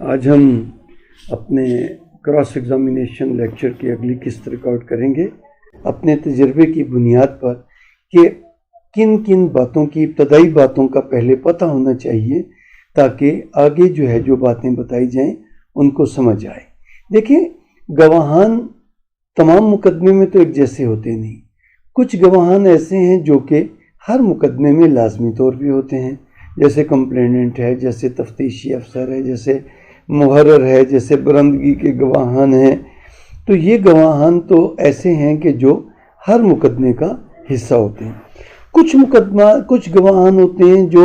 آج ہم اپنے کراس ایگزامینیشن لیکچر کی اگلی قسط ریکارڈ کریں گے اپنے تجربے کی بنیاد پر کہ کن کن باتوں کی ابتدائی باتوں کا پہلے پتہ ہونا چاہیے تاکہ آگے جو باتیں بتائی جائیں ان کو سمجھ آئے۔ دیکھیں، گواہان تمام مقدمے میں تو ایک جیسے ہوتے نہیں۔ کچھ گواہان ایسے ہیں جو کہ ہر مقدمے میں لازمی طور پہ ہوتے ہیں، جیسے کمپلیننٹ ہے، جیسے تفتیشی افسر ہے، جیسے محرر ہے، جیسے برندگی کے گواہان ہیں۔ تو یہ گواہان تو ایسے ہیں کہ جو ہر مقدمے کا حصہ ہوتے ہیں۔ کچھ گواہان ہوتے ہیں جو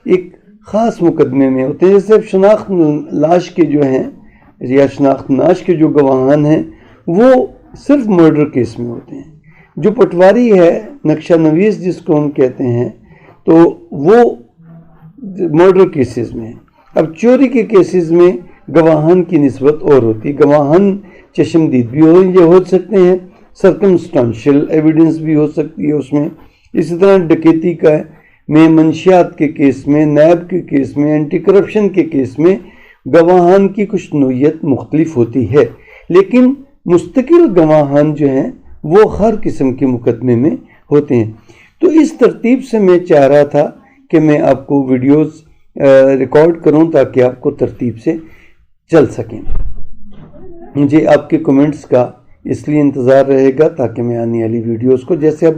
ایک خاص مقدمے میں ہوتے ہیں، جیسے شناخت لاش کے جو ہیں یا شناخت ناش کے جو گواہان ہیں وہ صرف مرڈر کیس میں ہوتے ہیں۔ جو پٹواری ہے، نقشہ نویس جس کو ہم کہتے ہیں، تو وہ مرڈر کیسز میں ہیں۔ اب چوری کے کیسز میں گواہان کی نسبت اور ہوتی ہے۔ گواہان چشمدید بھی ہو سکتے ہیں، سرکمسٹانشل ایویڈنس بھی ہو سکتی ہے اس میں۔ اسی طرح ڈکیتی کا میں، منشیات کے کیس میں، نیب کے کیس میں، اینٹی کرپشن کے کیس میں گواہان کی کچھ نوعیت مختلف ہوتی ہے، لیکن مستقل گواہان جو ہیں وہ ہر قسم کے مقدمے میں ہوتے ہیں۔ تو اس ترتیب سے میں چاہ رہا تھا کہ میں آپ کو ویڈیوز ریکارڈ کروں تاکہ آپ کو ترتیب سے چل سکیں۔ مجھے آپ کے کمنٹس کا اس لیے انتظار رہے گا تاکہ میں آنے والی ویڈیوز کو، جیسے اب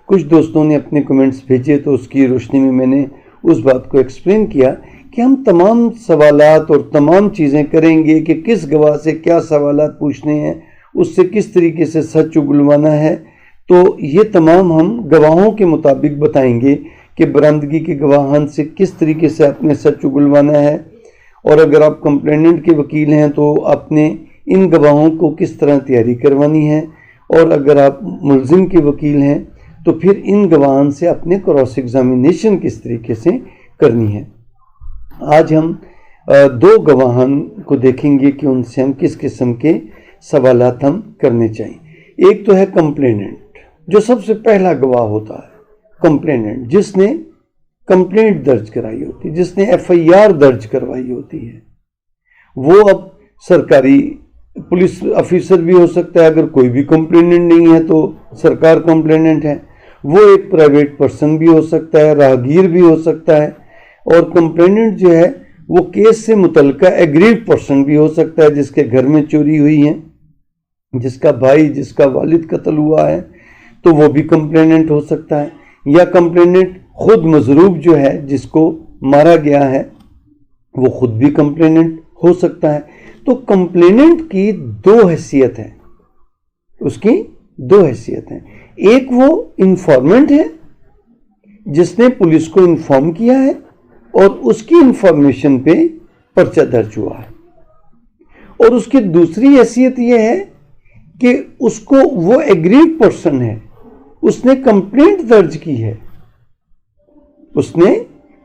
کچھ دوستوں نے اپنے کمنٹس بھیجے تو اس کی روشنی میں نے اس بات کو ایکسپلین کیا کہ ہم تمام سوالات اور تمام چیزیں کریں گے کہ کس گواہ سے کیا سوالات پوچھنے ہیں، اس سے کس طریقے سے سچ اگلوانا ہے۔ تو یہ تمام ہم گواہوں کے مطابق بتائیں گے کہ برندگی کے گواہان سے کس طریقے سے آپ نے سچ اگلوانا ہے، اور اگر آپ کمپلیننٹ کے وکیل ہیں تو آپ نے ان گواہوں کو کس طرح تیاری کروانی ہے، اور اگر آپ ملزم کے وکیل ہیں تو پھر ان گواہان سے اپنے کراس ایگزامینیشن کس طریقے سے کرنی ہے۔ آج ہم دو گواہان کو دیکھیں گے کہ ان سے ہم کس قسم کے سوالات ہم کرنے چاہیے۔ ایک تو ہے کمپلیننٹ، جو سب سے پہلا گواہ ہوتا ہے۔ کمپلیننٹ جس نے کمپلینٹ درج کرائی ہوتی ہے، جس نے FIR درج کروائی ہوتی ہے، وہ اب سرکاری پولیس افیسر بھی ہو سکتا ہے۔ اگر کوئی بھی کمپلیننٹ نہیں ہے تو سرکار کمپلیننٹ ہے۔ وہ ایک پرائیویٹ پرسن بھی ہو سکتا ہے، راہگیر بھی ہو سکتا ہے، اور کمپلیننٹ جو ہے وہ کیس سے متعلقہ ایگریوڈ پرسن بھی ہو سکتا ہے، جس کے گھر میں چوری ہوئی ہے، جس کا بھائی، جس کا والد قتل ہوا ہے، تو وہ بھی کمپلیننٹ ہو سکتا ہے۔ یا کمپلیننٹ خود مضروب جو ہے، جس کو مارا گیا ہے، وہ خود بھی کمپلیننٹ ہو سکتا ہے۔ تو کمپلیننٹ کی دو حیثیت ہے، اس کی دو حیثیت ہیں۔ ایک وہ انفارمنٹ ہے جس نے پولیس کو انفارم کیا ہے اور اس کی انفارمیشن پہ پرچہ درج ہوا ہے، اور اس کی دوسری حیثیت یہ ہے کہ اس کو وہ ایگریڈ پرسن ہے، اس نے کمپلینٹ درج کی ہے، اس نے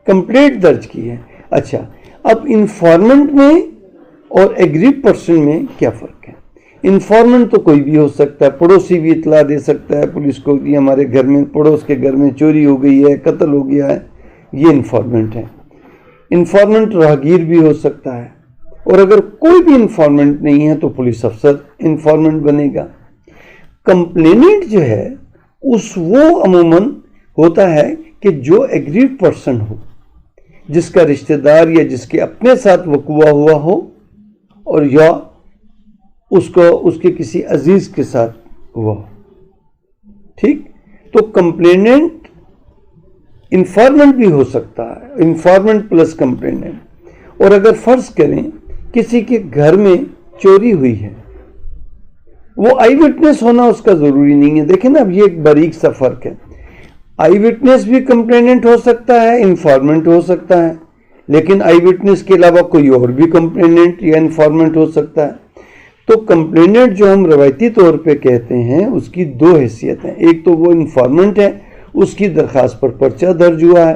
کمپلینٹ درج کی ہے۔ اچھا، اب انفارمنٹ میں اور ایگریڈ پرسن میں کیا فرق ہے؟ انفارمنٹ تو کوئی بھی ہو سکتا ہے، پڑوسی بھی اطلاع دے سکتا ہے پولیس کو کہ ہمارے گھر میں، پڑوس کے گھر میں چوری ہو گئی ہے، قتل ہو گیا ہے، یہ انفارمنٹ ہے۔ انفارمنٹ راہگیر بھی ہو سکتا ہے، اور اگر کوئی بھی انفارمنٹ نہیں ہے تو پولیس افسر انفارمنٹ بنے گا۔ کمپلیننٹ جو ہے وہ عموماً ہوتا ہے کہ جو ایگریڈ پرسن ہو، جس کا رشتہ دار یا جس کے اپنے ساتھ وقوع ہوا ہو، اور یا اس کے کسی عزیز کے ساتھ ہوا ہو۔ ٹھیک، تو کمپلیننٹ انفارمنٹ بھی ہو سکتا ہے، انفارمنٹ پلس کمپلیننٹ۔ اور اگر فرض کریں کسی کے گھر میں چوری ہوئی ہے، وہ آئی وٹنس ہونا اس کا ضروری نہیں ہے۔ دیکھیں نا، اب یہ ایک باریک سا فرق ہے۔ آئی وٹنس بھی کمپلیننٹ ہو سکتا ہے، انفارمنٹ ہو سکتا ہے، لیکن آئی وٹنس کے علاوہ کوئی اور بھی کمپلیننٹ یا انفارمنٹ ہو سکتا ہے۔ تو کمپلیننٹ جو ہم روایتی طور پہ کہتے ہیں، اس کی دو حیثیت ہیں۔ ایک تو وہ انفارمنٹ ہے، اس کی درخواست پر پرچہ درج ہوا ہے۔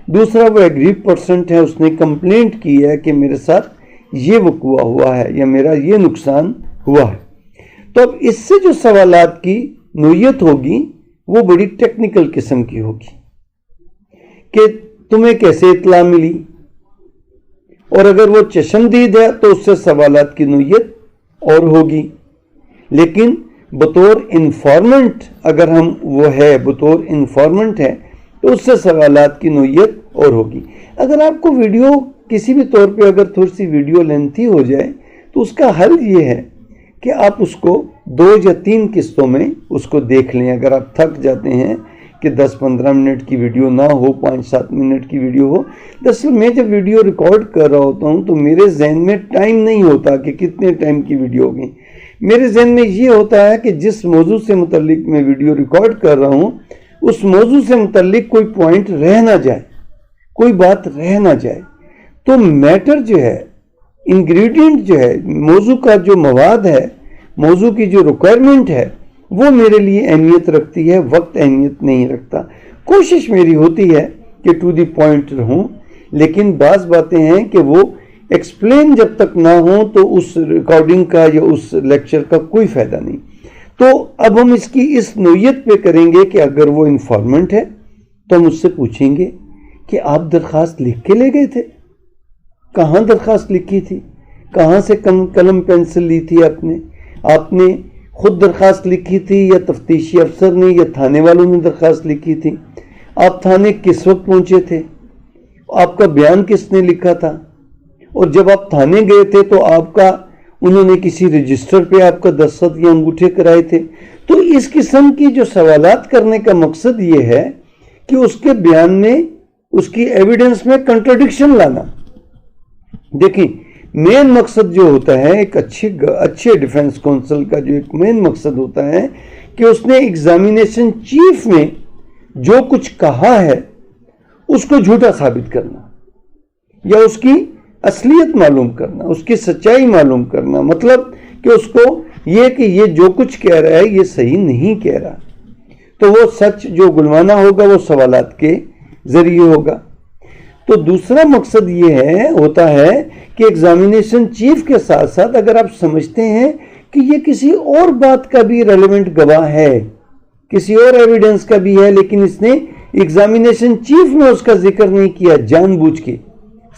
دوسرا وہ ایگریڈ پرسن ہے، اس نے کمپلینٹ کی ہے کہ میرے ساتھ یہ وقوع ہوا ہے یا میرا یہ نقصان ہوا ہے۔ تو اب اس سے جو سوالات کی نوعیت ہوگی وہ بڑی ٹیکنیکل قسم کی ہوگی کہ تمہیں کیسے اطلاع ملی، اور اگر وہ چشمدید ہے تو اس سے سوالات کی نوعیت اور ہوگی. لیکن بطور انفارمنٹ اگر ہم وہ ہے بطور انفارمنٹ ہے تو اس سے سوالات کی نوعیت اور ہوگی. اگر آپ کو ویڈیو کسی بھی طور پہ اگر تھوڑی سی ویڈیو لینتھی ہو جائے تو اس کا حل یہ ہے کہ آپ اس کو 2 یا 3 قسطوں میں اس کو دیکھ لیں. اگر آپ تھک جاتے ہیں کہ 10-15 منٹ کی ویڈیو نہ ہو، 5-7 منٹ کی ویڈیو ہو. دراصل میں جب ویڈیو ریکارڈ کر رہا ہوتا ہوں تو میرے ذہن میں ٹائم نہیں ہوتا کہ کتنے ٹائم کی ویڈیو ہوگی. میرے ذہن میں یہ ہوتا ہے کہ جس موضوع سے متعلق میں ویڈیو ریکارڈ کر رہا ہوں اس موضوع سے متعلق کوئی پوائنٹ رہ نہ جائے، کوئی بات رہ نہ جائے. تو میٹر جو ہے، انگریڈینٹ جو ہے، موضوع کا جو مواد ہے، موضوع کی جو ریکوائرمنٹ ہے، وہ میرے لیے اہمیت رکھتی ہے، وقت اہمیت نہیں رکھتا. کوشش میری ہوتی ہے کہ ٹو دی پوائنٹ رہوں، لیکن بعض باتیں ہیں کہ وہ ایکسپلین جب تک نہ ہوں تو اس ریکارڈنگ کا یا اس لیکچر کا کوئی فائدہ نہیں. تو اب ہم اس کی اس نوعیت پہ کریں گے کہ اگر وہ انفارمنٹ ہے تو ہم اس سے پوچھیں گے کہ آپ درخواست لکھ کے لے گئے تھے؟ کہاں درخواست لکھی تھی؟ کہاں سے قلم پینسل لی تھی آپ نے خود درخواست لکھی تھی یا تفتیشی افسر نے یا تھانے والوں نے درخواست لکھی تھی؟ آپ تھانے کس وقت پہنچے تھے؟ آپ کا بیان کس نے لکھا تھا؟ اور جب آپ تھانے گئے تھے تو آپ کا انہوں نے کسی رجسٹر پہ آپ کا دستخط یا انگوٹھے کرائے تھے؟ تو اس قسم کی جو سوالات کرنے کا مقصد یہ ہے کہ اس کے بیان میں، اس کی ایویڈنس میں کنٹرڈکشن لانا. دیکھیں، مین مقصد جو ہوتا ہے ایک اچھے ڈیفنس کونسل کا، جو ایک مین مقصد ہوتا ہے کہ اس نے ایگزامینیشن چیف میں جو کچھ کہا ہے اس کو جھوٹا ثابت کرنا یا اس کی اصلیت معلوم کرنا، اس کی سچائی معلوم کرنا. مطلب کہ اس کو یہ کہ یہ جو کچھ کہہ رہا ہے یہ صحیح نہیں کہہ رہا. تو وہ سچ جو گلوانا ہوگا وہ سوالات کے ذریعے ہوگا. تو دوسرا مقصد یہ ہوتا ہے کہ ایگزامینیشن چیف کے ساتھ ساتھ اگر آپ سمجھتے ہیں کہ یہ کسی اور بات کا بھی ریلیونٹ گواہ ہے، کسی اور ایویڈنس کا بھی ہے، لیکن اس نے ایگزامینیشن چیف میں اس کا ذکر نہیں کیا، جان بوجھ کے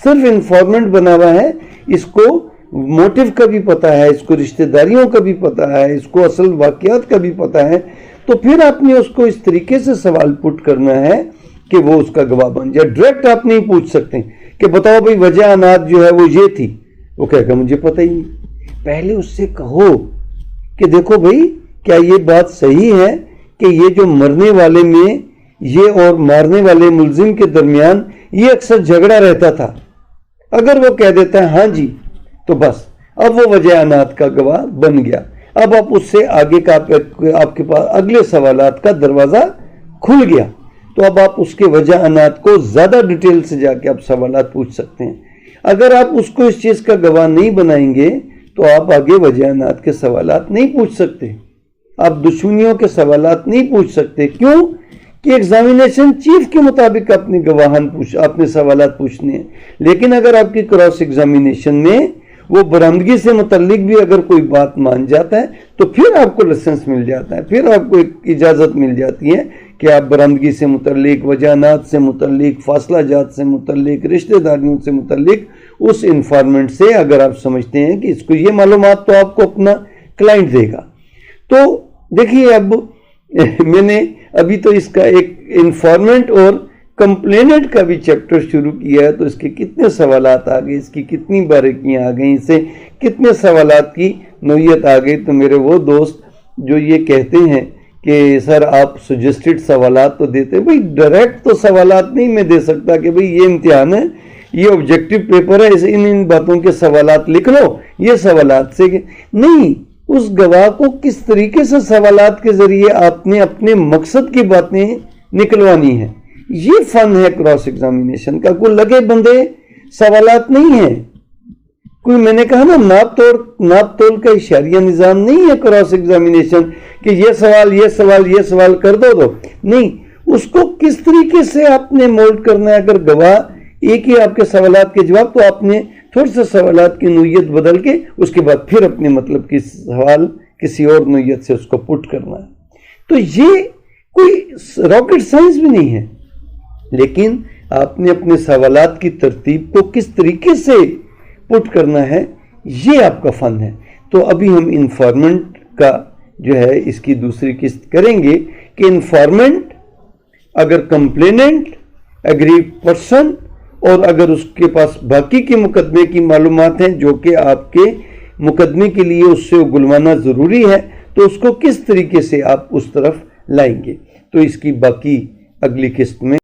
صرف انفارمنٹ بنا ہوا ہے، اس کو موٹیو کا بھی پتا ہے، اس کو رشتہ داریوں کا بھی پتا ہے، اس کو اصل واقعات کا بھی پتا ہے، تو پھر آپ نے اس کو اس طریقے سے سوال پٹ کرنا ہے کہ وہ اس کا گواہ بن جائے. ڈائریکٹ آپ نہیں پوچھ سکتے کہ بتاؤ بھئی وجہ انات جو ہے وہ یہ تھی. وہ کہے گا مجھے پتہ ہی نہیں. پہلے اس سے کہو کہ دیکھو بھئی کیا یہ بات صحیح ہے کہ یہ جو مرنے والے میں یہ اور مارنے والے ملزم کے درمیان یہ اکثر جھگڑا رہتا تھا؟ اگر وہ کہہ دیتا ہے ہاں جی تو بس اب وہ وجہ انات کا گواہ بن گیا. اب آپ اس سے آگے کا آپ کے پاس اگلے سوالات کا دروازہ کھل گیا. تو اب آپ اس کے وجہ انات کو زیادہ ڈیٹیل سے جا کے آپ سوالات پوچھ سکتے ہیں. اگر آپ اس کو اس چیز کا گواہ نہیں بنائیں گے تو آپ آگے وجہ انات کے سوالات نہیں پوچھ سکتے، آپ دشمنیوں کے سوالات نہیں پوچھ سکتے. کیوں کہ ایگزامینیشن چیف کے مطابق اپنے گواہان اپنے سوالات پوچھنے ہیں. لیکن اگر آپ کی کراس ایگزامینیشن میں وہ برآمدگی سے متعلق بھی اگر کوئی بات مان جاتا ہے تو پھر آپ کو لائسنس مل جاتا ہے، پھر آپ کو ایک اجازت مل جاتی ہے کہ آپ برآمدگی سے متعلق، وجہانات سے متعلق، فاصلہ جات سے متعلق، رشتہ داریوں سے متعلق اس انفارمنٹ سے اگر آپ سمجھتے ہیں کہ اس کو یہ معلومات تو آپ کو اپنا کلائنٹ دے گا. تو دیکھیے اب میں نے ابھی تو اس کا ایک انفارمنٹ اور کمپلیننٹ کا بھی چیپٹر شروع کیا ہے، تو اس کے کتنے سوالات آ گئے، اس کی کتنی باریکیاں آ گئیں، اس سے کتنے سوالات کی نوعیت آ گئی. تو میرے وہ دوست جو یہ کہتے ہیں کہ سر آپ سجسٹڈ سوالات تو دیتے ہیں، بھئی ڈائریکٹ تو سوالات نہیں میں دے سکتا کہ بھئی یہ امتحان ہے، یہ آبجیکٹو پیپر ہے، ان باتوں کے سوالات لکھ لو، یہ سوالات سے نہیں. اس گواہ کو کس طریقے سے سوالات کے ذریعے آپ نے اپنے مقصد کی باتیں نکلوانی ہیں، یہ فن ہے کراس ایگزامینیشن کا. کوئی لگے بندے سوالات نہیں ہیں، کوئی میں نے کہا نا ناپ تول کا اشاریہ نظام نہیں ہے کراس ایگزامینیشن کہ یہ سوال کر دو نہیں. اس کو کس طریقے سے آپ نے مولڈ کرنا ہے. اگر گواہ ایک ہی آپ کے سوالات کے جواب، تو آپ نے تھوڑے سے سوالات کی نوعیت بدل کے اس کے بعد پھر اپنے مطلب کی سوال کسی اور نوعیت سے اس کو پٹ کرنا ہے. تو یہ کوئی راکٹ سائنس بھی نہیں ہے، لیکن آپ نے اپنے سوالات کی ترتیب کو کس طریقے سے پٹ کرنا ہے، یہ آپ کا فن ہے۔ تو ابھی ہم انفارمنٹ کا جو ہے اس کی دوسری قسط کریں گے کہ انفارمنٹ اگر کمپلیننٹ، ایگری پرسن، اور اگر اس کے پاس باقی کے مقدمے کی معلومات ہیں جو کہ آپ کے مقدمے کے لیے اس سے اگلوانا ضروری ہے، تو اس کو کس طریقے سے آپ اس طرف لائیں گے، تو اس کی باقی اگلی قسط میں